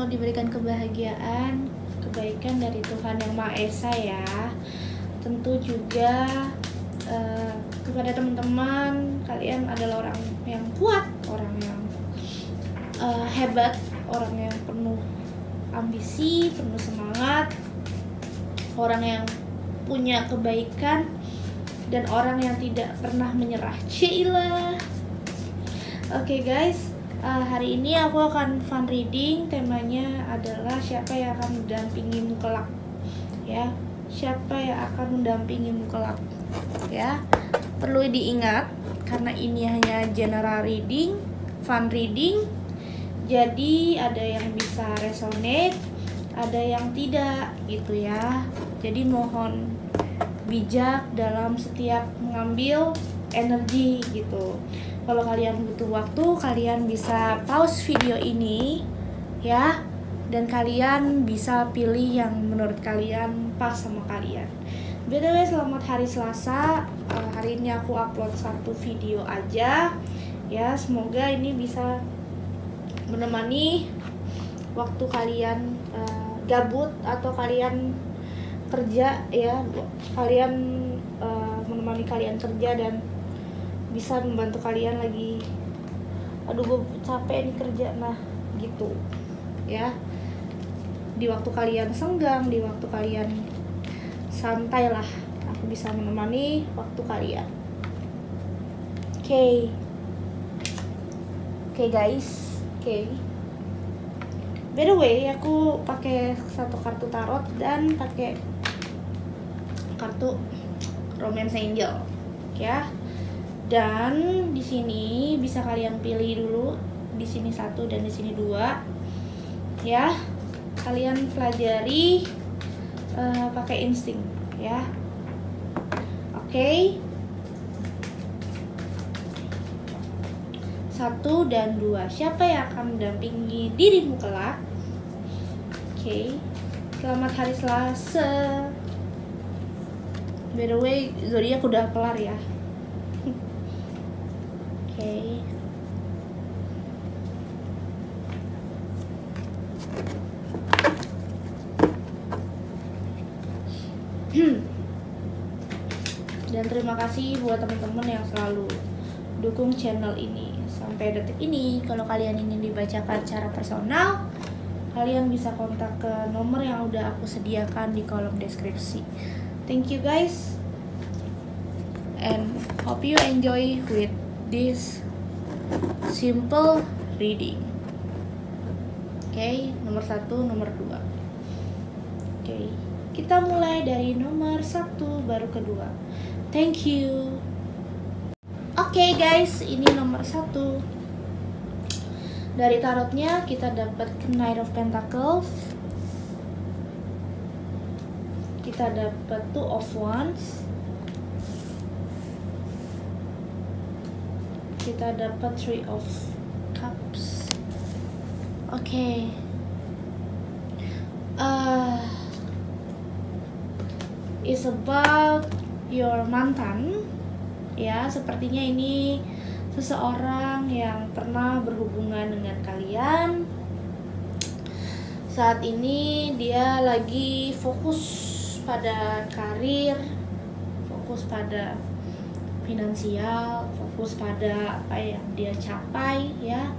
diberikan kebahagiaan, kebaikan dari Tuhan Yang Maha Esa ya. Tentu juga kepada teman-teman, kalian adalah orang yang kuat, orang yang hebat, orang yang penuh ambisi, penuh semangat, orang yang punya kebaikan, dan orang yang tidak pernah menyerah. Cila. Oke guys, hari ini aku akan fun reading. Temanya adalah siapa yang akan mendampingimu kelak. Ya, siapa yang akan mendampingimu kelak. Ya, perlu diingat karena ini hanya general reading, fun reading. Jadi ada yang bisa resonate, ada yang tidak gitu ya. Jadi mohon bijak dalam setiap mengambil energi gitu. Kalau kalian butuh waktu, kalian bisa pause video ini ya, dan kalian bisa pilih yang menurut kalian pas sama kalian. BTW selamat hari Selasa. Hari ini aku upload 1 video aja ya. Semoga ini bisa menemani waktu kalian gabut atau kalian kerja ya. Kalian menemani kalian kerja dan bisa membantu kalian lagi, aduh gue capek nih kerja, nah gitu ya. Di waktu kalian senggang, di waktu kalian santai lah, aku bisa menemani waktu kalian. Oke guys, by the way, aku pakai 1 kartu tarot dan pakai kartu Romance Angel ya. Dan di sini bisa kalian pilih dulu, di sini 1 dan di sini 2 ya. Kalian pelajari pakai insting ya. Oke. 1 dan 2, siapa yang akan mendampingi dirimu kelak? Oke. Selamat hari Selasa. By the way, zodiak udah kelar ya. Oke. Dan terima kasih buat teman-teman yang selalu dukung channel ini sampai detik ini. Kalau kalian ingin dibacakan secara personal, kalian bisa kontak ke nomor yang udah aku sediakan di kolom deskripsi. Thank you guys, and hope you enjoy with this simple reading. Oke, nomor 1, nomor 2. Oke, kita mulai dari nomor 1 baru kedua. Thank you. Oke guys, ini nomor 1. Dari tarotnya kita dapat Knight of Pentacles, kita dapat 2 of Wands, kita dapat 3 of Cups. Oke. It's about your mantan ya. Sepertinya ini seseorang yang pernah berhubungan dengan kalian. Saat ini dia lagi fokus pada karir, fokus pada finansial, fokus pada apa yang dia capai ya.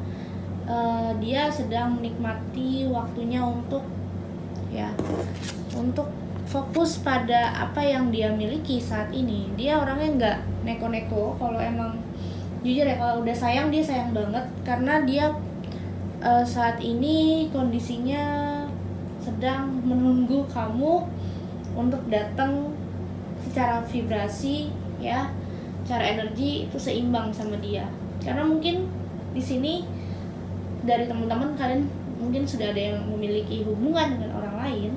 Dia sedang menikmati waktunya untuk fokus pada apa yang dia miliki saat ini. Dia orangnya nggak neko-neko. Kalau emang jujur ya, kalau udah sayang dia sayang banget, karena dia saat ini kondisinya sedang menunggu kamu untuk datang secara vibrasi ya, secara energi itu seimbang sama dia. Karena mungkin di sini dari teman-teman kalian mungkin sudah ada yang memiliki hubungan dengan orang lain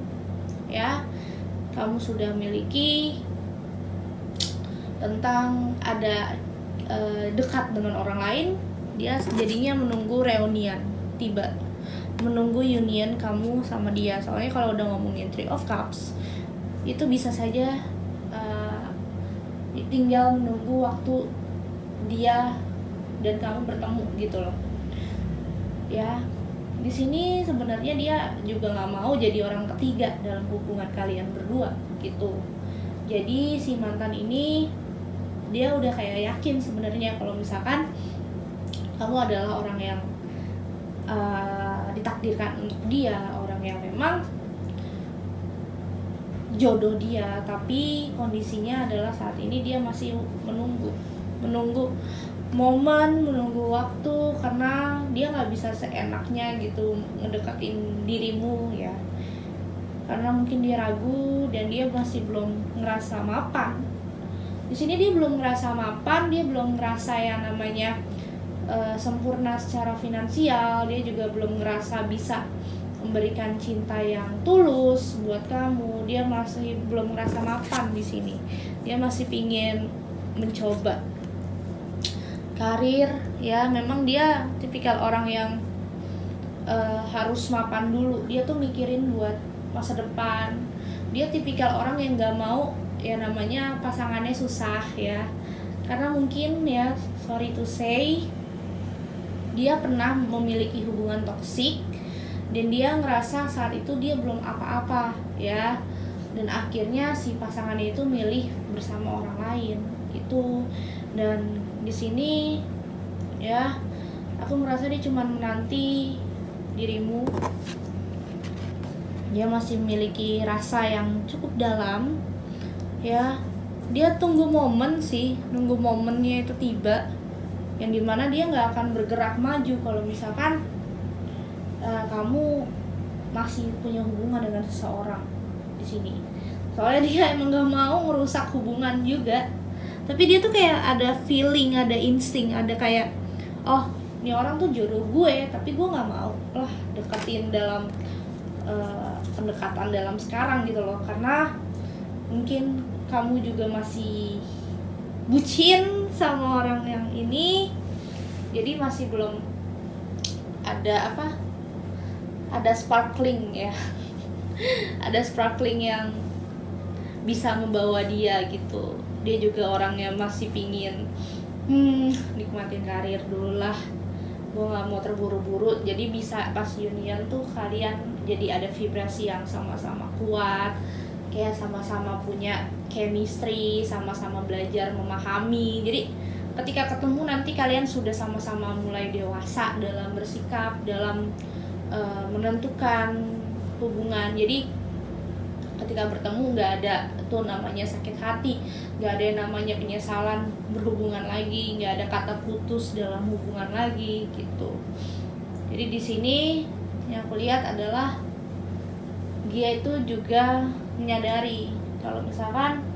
ya. Kamu sudah memiliki tentang ada dekat dengan orang lain, dia jadinya menunggu reunian tiba, menunggu union kamu sama dia. Soalnya kalau udah ngomongin 3 of Cups itu bisa saja tinggal menunggu waktu dia dan kamu bertemu gitu loh ya. di sini sebenarnya dia juga nggak mau jadi orang ketiga dalam hubungan kalian berdua gitu. Jadi si mantan ini dia udah kayak yakin sebenarnya kalau misalkan kamu adalah orang yang ditakdirkan untuk dia, orang yang memang jodoh dia. Tapi kondisinya adalah saat ini dia masih menunggu momen, menunggu waktu, karena dia nggak bisa seenaknya gitu ngedekatin dirimu ya, karena mungkin dia ragu dan dia masih belum ngerasa mapan. Di sini dia belum ngerasa mapan, dia belum ngerasa yang namanya sempurna secara finansial, dia juga belum ngerasa bisa memberikan cinta yang tulus buat kamu. Dia masih belum ngerasa mapan di sini. Dia masih pingin mencoba karir ya. Memang dia tipikal orang yang harus mapan dulu. Dia tuh mikirin buat masa depan. Dia tipikal orang yang nggak mau ya namanya pasangannya susah ya, karena mungkin ya sorry to say dia pernah memiliki hubungan toksik dan dia ngerasa saat itu dia belum apa-apa ya, dan akhirnya si pasangannya itu milih bersama orang lain itu. Dan di sini ya aku merasa dia cuma menanti dirimu. Dia masih memiliki rasa yang cukup dalam ya. Dia tunggu momen sih, nunggu momennya itu tiba, yang dimana dia nggak akan bergerak maju kalau misalkan kamu masih punya hubungan dengan seseorang di sini. Soalnya dia emang nggak mau merusak hubungan juga, tapi dia tuh kayak ada feeling, ada insting, ada kayak oh ini orang tuh jodoh gue, tapi gue nggak mau lah deketin dalam pendekatan dalam sekarang gitu loh, karena mungkin kamu juga masih bucin sama orang yang ini, jadi masih belum ada ada sparkling ya ada sparkling yang bisa membawa dia gitu. Dia juga orangnya masih pingin nikmatin karir dulu lah, gue nggak mau terburu-buru, jadi bisa pas union tuh kalian jadi ada vibrasi yang sama-sama kuat, kayak sama-sama punya chemistry, sama-sama belajar memahami. Jadi ketika ketemu nanti kalian sudah sama-sama mulai dewasa dalam bersikap, dalam menentukan hubungan. Jadi ketika bertemu nggak ada tuh namanya sakit hati, nggak ada yang namanya penyesalan berhubungan lagi, nggak ada kata putus dalam hubungan lagi gitu. Jadi di sini yang aku lihat adalah dia itu juga menyadari kalau misalkan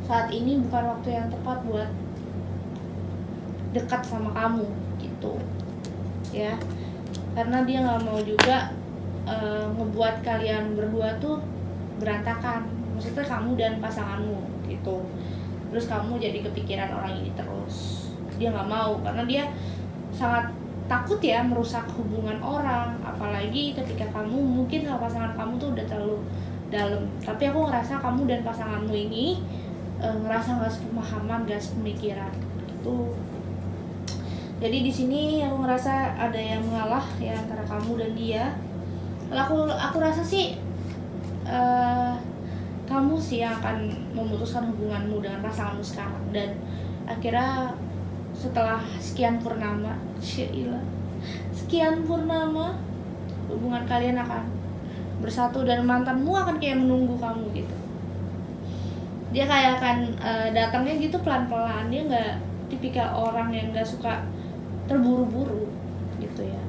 saat ini bukan waktu yang tepat buat dekat sama kamu gitu ya, karena dia nggak mau juga ngebuat kalian berdua tuh berantakan, maksudnya kamu dan pasanganmu gitu, terus kamu jadi kepikiran orang ini terus. Dia nggak mau, karena dia sangat takut ya merusak hubungan orang, apalagi ketika kamu mungkin sama pasangan kamu tuh udah terlalu dalam. Tapi aku ngerasa kamu dan pasanganmu ini ngerasa nggak sepemahaman, nggak sepemikiran gitu. Jadi di sini aku ngerasa ada yang mengalah ya antara kamu dan dia. Aku rasa sih kamu sih yang akan memutuskan hubunganmu dengan pasanganmu sekarang, dan akhirnya setelah sekian purnama, sekian purnama, hubungan kalian akan bersatu dan mantanmu akan kayak menunggu kamu gitu. Dia kayak akan datangnya gitu pelan-pelan. Dia nggak tipikal orang yang nggak suka terburu-buru gitu ya.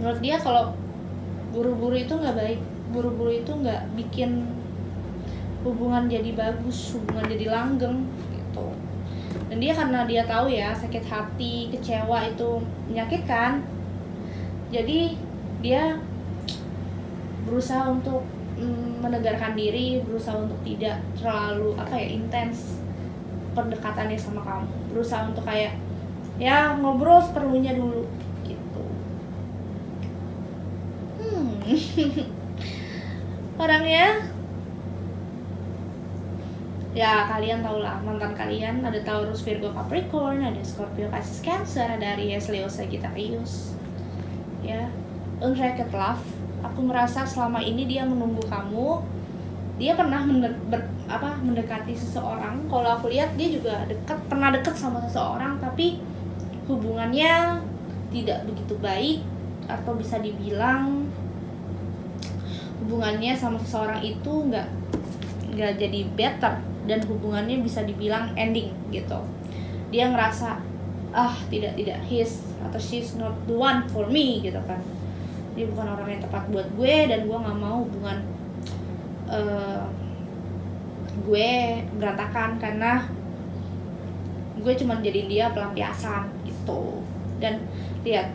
Menurut dia kalau buru-buru itu nggak baik, buru-buru itu nggak bikin hubungan jadi bagus, hubungan jadi langgeng gitu. Dan dia karena dia tahu ya sakit hati, kecewa itu menyakitkan, jadi dia berusaha untuk menegarkan diri, berusaha untuk tidak terlalu intens pendekatannya sama kamu, berusaha untuk kayak ya ngobrol seperlunya dulu gitu. Ya kalian tau lah, mantan kalian ada Taurus, Virgo, Capricorn, ada Scorpio, Pisces, Cancer, ada Aries, Leo, Sagittarius. Ya, unrequited love. Aku merasa selama ini dia menunggu kamu. Dia pernah mendekati seseorang. Kalau aku lihat dia juga pernah dekat sama seseorang, tapi hubungannya tidak begitu baik, atau bisa dibilang hubungannya sama seseorang itu nggak jadi better, dan hubungannya bisa dibilang ending gitu. Dia ngerasa tidak he's atau she's not the one for me gitu kan. Dia bukan orang yang tepat buat gue, dan gue nggak mau hubungan gue berantakan karena gue cuma jadiin dia pelampiasan gitu. Dan lihat,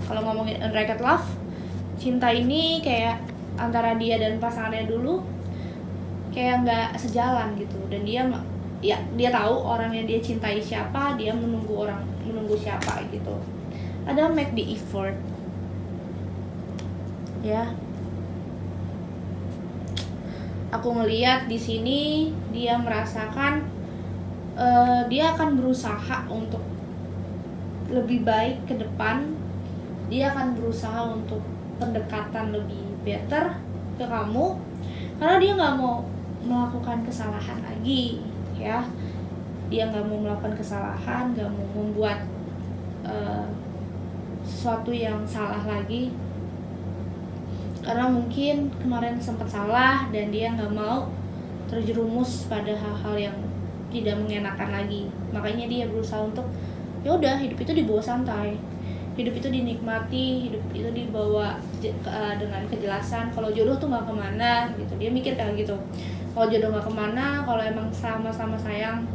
kalau ngomongin unrequited love, cinta ini kayak antara dia dan pasangannya dulu kayak nggak sejalan gitu. Dan dia tahu orang yang dia cintai siapa, dia menunggu siapa gitu. Ada make the effort ya. Aku ngelihat di sini dia merasakan dia akan berusaha untuk lebih baik ke depan. Dia akan berusaha untuk pendekatan lebih better ke kamu, karena dia nggak mau melakukan kesalahan lagi ya. Dia nggak mau melakukan kesalahan, nggak mau membuat sesuatu yang salah lagi, karena mungkin kemarin sempat salah dan dia nggak mau terjerumus pada hal-hal yang tidak mengenakan lagi. Makanya dia berusaha untuk ya udah, hidup itu dibawa santai, hidup itu dinikmati, hidup itu dibawa dengan kejelasan. Kalau jodoh tuh nggak kemana gitu, dia mikir kayak gitu. Kalau jodoh nggak kemana, kalau emang sama-sama sayang,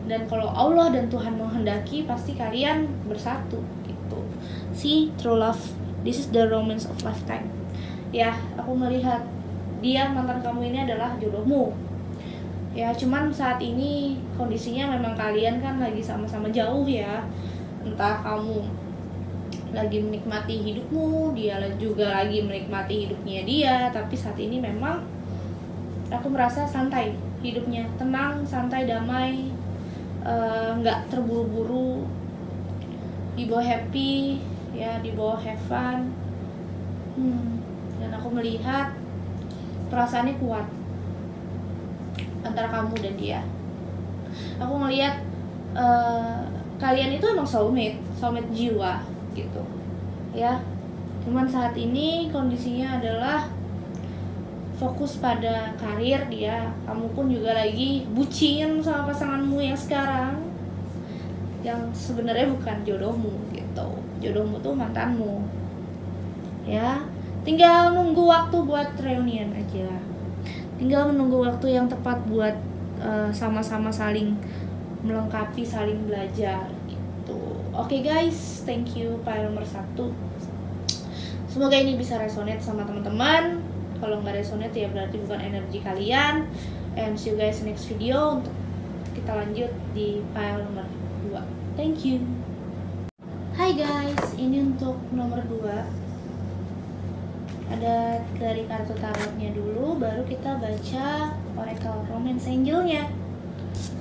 dan kalau Allah dan Tuhan menghendaki, pasti kalian bersatu gitu. See, true love, this is the romance of lifetime. Ya, aku melihat dia, mantan kamu ini adalah jodohmu. Ya, cuman saat ini kondisinya memang kalian kan lagi sama-sama jauh ya. Entah kamu lagi menikmati hidupmu, dia juga lagi menikmati hidupnya dia. Tapi saat ini memang aku merasa santai hidupnya, tenang, santai, damai, nggak terburu-buru, dibawa happy ya, dibawa have fun. Dan aku melihat perasaannya kuat antara kamu dan dia. Aku ngelihat kalian itu emang soulmate jiwa gitu ya. Cuman saat ini kondisinya adalah fokus pada karir dia. Kamu pun juga lagi bucin sama pasanganmu yang sekarang, yang sebenarnya bukan jodohmu gitu. Jodohmu tuh mantanmu ya. Tinggal nunggu waktu buat reunian aja, tinggal menunggu waktu yang tepat buat sama-sama saling melengkapi, saling belajar gitu. Oke guys, thank you file nomor 1. Semoga ini bisa resonate sama teman-teman. Kalau nggak resonate ya berarti bukan energi kalian. And see you guys next video untuk kita lanjut di file nomor 2. Thank you. Hai guys, ini untuk nomor 2. Ada dari kartu tarotnya dulu, baru kita baca oracle romance angelnya.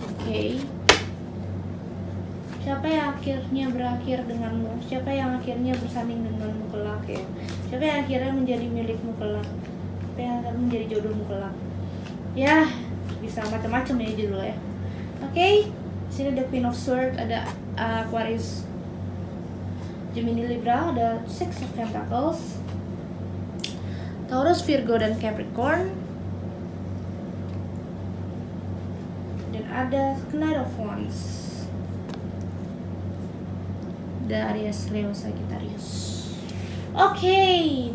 Oke. Siapa yang akhirnya berakhir denganmu? Siapa yang akhirnya bersanding denganmu kelak ya? Siapa yang akhirnya menjadi milikmu kelak? Siapa yang akan menjadi jodohmu kelak? Ya, bisa macam-macam ya judulnya. Oke. Sini ada Queen of Swords, ada Aquarius, Gemini, Libra, ada Six of Pentacles, Taurus, Virgo, dan Capricorn. Dan ada Knight of Wands, ada Aries, Leo, Sagittarius. Oke,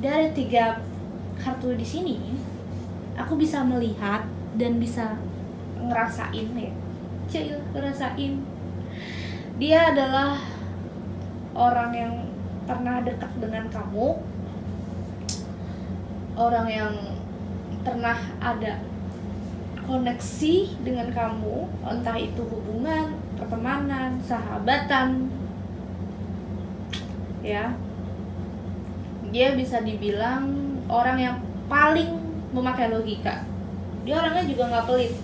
dari 3 kartu di sini aku bisa melihat dan bisa ngerasain ya. Ngerasain dia adalah orang yang pernah dekat dengan kamu, orang yang pernah ada koneksi dengan kamu, entah itu hubungan, pertemanan, sahabatan ya. Dia bisa dibilang orang yang paling memakai logika. Dia orangnya juga nggak pelit,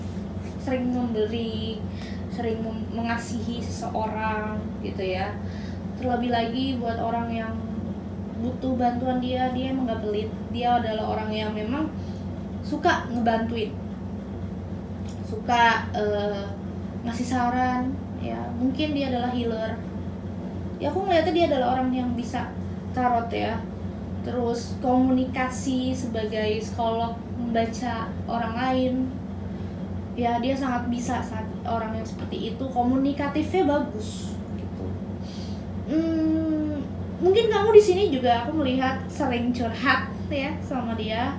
sering memberi, sering mengasihi seseorang gitu ya. Terlebih lagi buat orang yang butuh bantuan dia emang gak pelit. Dia adalah orang yang memang suka ngebantuin, suka ngasih saran ya. Mungkin dia adalah healer ya, aku ngeliatnya dia adalah orang yang bisa tarot ya, terus komunikasi sebagai psikolog, membaca orang lain ya. Dia sangat bisa saat orang yang seperti itu, komunikatifnya bagus gitu. Mungkin kamu di sini juga aku melihat sering curhat ya sama dia.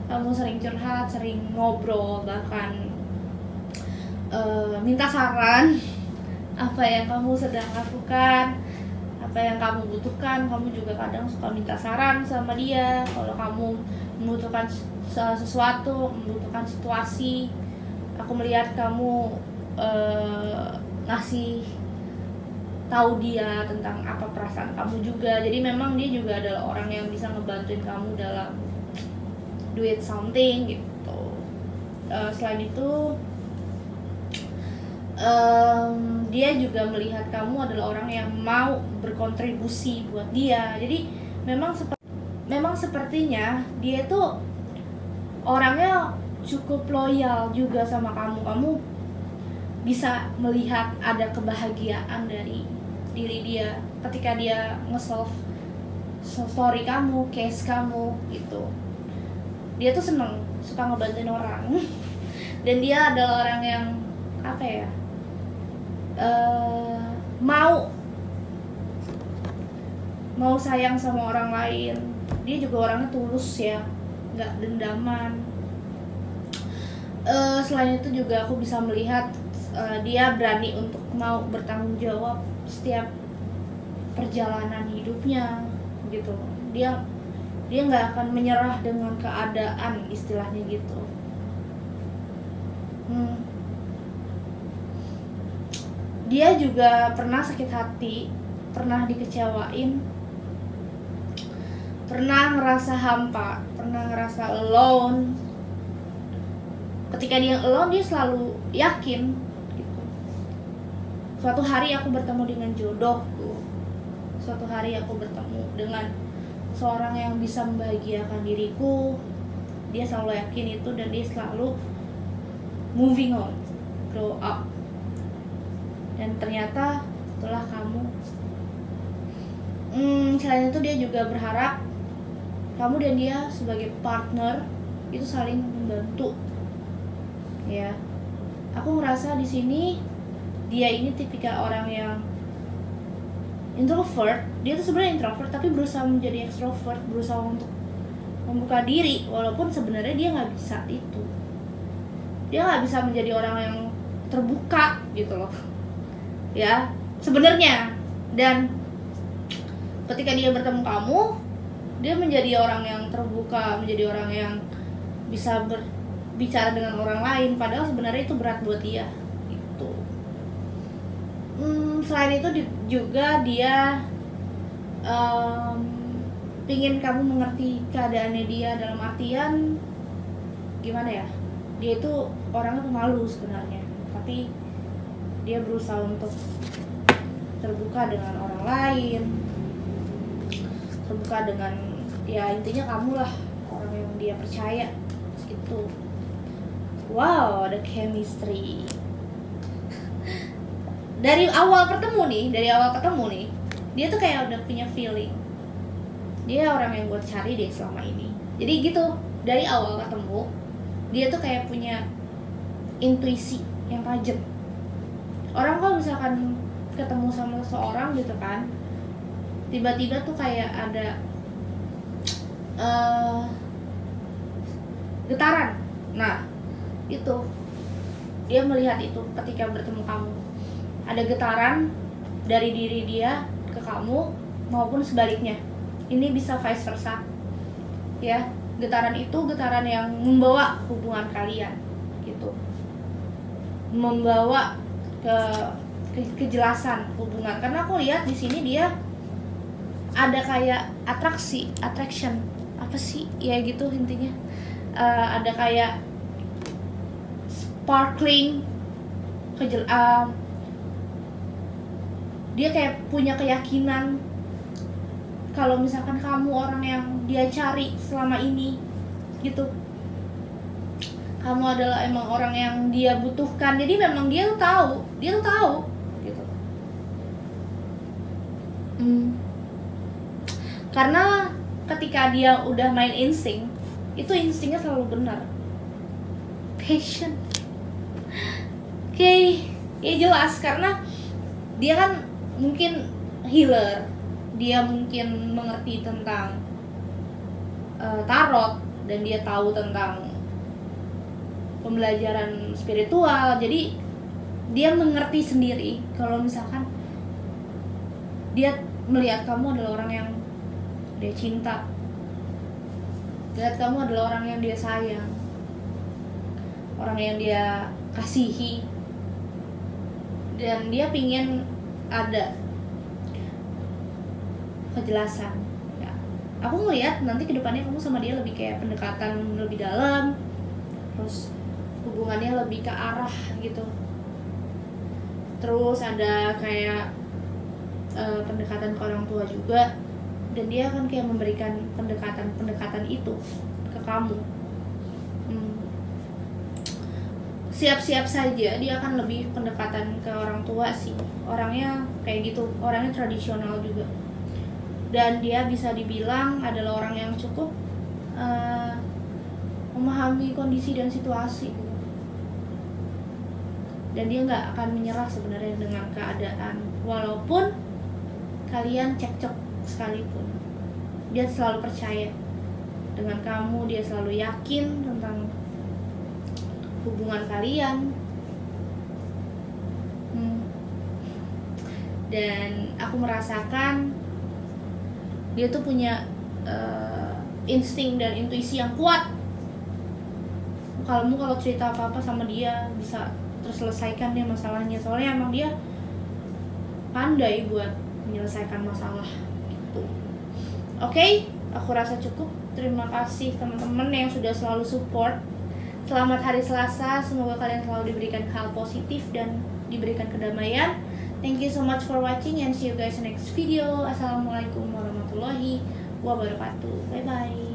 Kamu sering curhat, sering ngobrol, bahkan minta saran apa yang kamu sedang lakukan, apa yang kamu butuhkan. Kamu juga kadang suka minta saran sama dia kalau kamu membutuhkan sesuatu, membutuhkan situasi. Aku melihat kamu ngasih tahu dia tentang apa perasaan kamu juga. Jadi memang dia juga adalah orang yang bisa ngebantuin kamu dalam duit something gitu. Selain itu dia juga melihat kamu adalah orang yang mau berkontribusi buat dia. Jadi memang sepertinya dia tuh orangnya cukup loyal juga sama kamu. Kamu bisa melihat ada kebahagiaan dari diri dia ketika dia nge-solve story kamu, case kamu gitu. Dia tuh seneng, suka ngebantuin orang. Dan dia adalah orang yang apa ya, mau sayang sama orang lain. Dia juga orangnya tulus ya, nggak dendaman. Selain itu juga aku bisa melihat dia berani untuk mau bertanggung jawab setiap perjalanan hidupnya gitu. Dia nggak akan menyerah dengan keadaan, istilahnya gitu. Dia juga pernah sakit hati, pernah dikecewain, pernah ngerasa hampa, pernah ngerasa alone. Ketika dia alone, dia selalu yakin gitu, suatu hari aku bertemu dengan jodohku, suatu hari aku bertemu dengan seorang yang bisa membahagiakan diriku. Dia selalu yakin itu, dan dia selalu moving on, grow up. Dan ternyata itulah kamu. Selain itu dia juga berharap kamu dan dia sebagai partner itu saling membantu ya. Aku ngerasa di sini dia ini tipikal orang yang introvert. Dia tuh sebenarnya introvert tapi berusaha menjadi extrovert, berusaha untuk membuka diri, walaupun sebenarnya dia nggak bisa itu. Dia nggak bisa menjadi orang yang terbuka gitu loh ya sebenarnya. Dan ketika dia bertemu kamu, dia menjadi orang yang terbuka, menjadi orang yang bisa berbicara dengan orang lain, padahal sebenarnya itu berat buat dia gitu. Selain itu juga dia pingin kamu mengerti keadaannya dia, dalam artian gimana ya, dia itu orangnya pemalu sebenarnya, tapi dia berusaha untuk terbuka dengan orang lain, terbuka dengan ya intinya kamu lah orang yang dia percaya gitu. Wow, ada chemistry. Dari awal ketemu nih, dia tuh kayak udah punya feeling. Dia orang yang gue cari deh selama ini. Jadi gitu, dari awal ketemu, dia tuh kayak punya intuisi yang tajam. Orang kalau misalkan ketemu sama seseorang gitu kan, tiba-tiba tuh kayak ada getaran. Nah, itu dia melihat itu ketika bertemu kamu. Ada getaran dari diri dia ke kamu maupun sebaliknya. Ini bisa vice versa. Ya, getaran itu getaran yang membawa hubungan kalian gitu. Membawa kejelasan hubungan. Karena aku lihat di sini dia ada kayak attraction, apa sih ya gitu intinya. Ada kayak sparkling dia kayak punya keyakinan kalau misalkan kamu orang yang dia cari selama ini gitu, kamu adalah emang orang yang dia butuhkan. Jadi memang dia tuh tahu gitu. Karena ketika dia udah main insting, itu instingnya selalu benar. Passion. Oke, ya jelas karena dia kan mungkin healer, dia mungkin mengerti tentang tarot, dan dia tahu tentang pembelajaran spiritual. Jadi dia mengerti sendiri kalau misalkan dia melihat kamu adalah orang yang dia cinta, lihat kamu adalah orang yang dia sayang, orang yang dia kasihi, dan dia pingin ada kejelasan. Ya, aku ngeliat nanti kedepannya kamu sama dia lebih kayak pendekatan lebih dalam, terus hubungannya lebih ke arah gitu. Terus ada kayak pendekatan ke orang tua juga, dan dia akan kayak memberikan pendekatan itu ke kamu. Siap-siap saja dia akan lebih pendekatan ke orang tua sih. Orangnya kayak gitu, orangnya tradisional juga, dan dia bisa dibilang adalah orang yang cukup memahami kondisi dan situasi, dan dia nggak akan menyerah sebenarnya dengan keadaan. Walaupun kalian cekcok sekalipun, dia selalu percaya dengan kamu, dia selalu yakin tentang hubungan kalian. Dan aku merasakan dia tuh punya insting dan intuisi yang kuat. Kalau cerita apa-apa sama dia bisa terselesaikan dia masalahnya, soalnya emang dia pandai buat menyelesaikan masalah gitu. Oke, aku rasa cukup. Terima kasih teman-teman yang sudah selalu support. Selamat hari Selasa, semoga kalian selalu diberikan hal positif dan diberikan kedamaian. Thank you so much for watching and see you guys in next video. Assalamualaikum warahmatullahi wabarakatuh. Bye bye.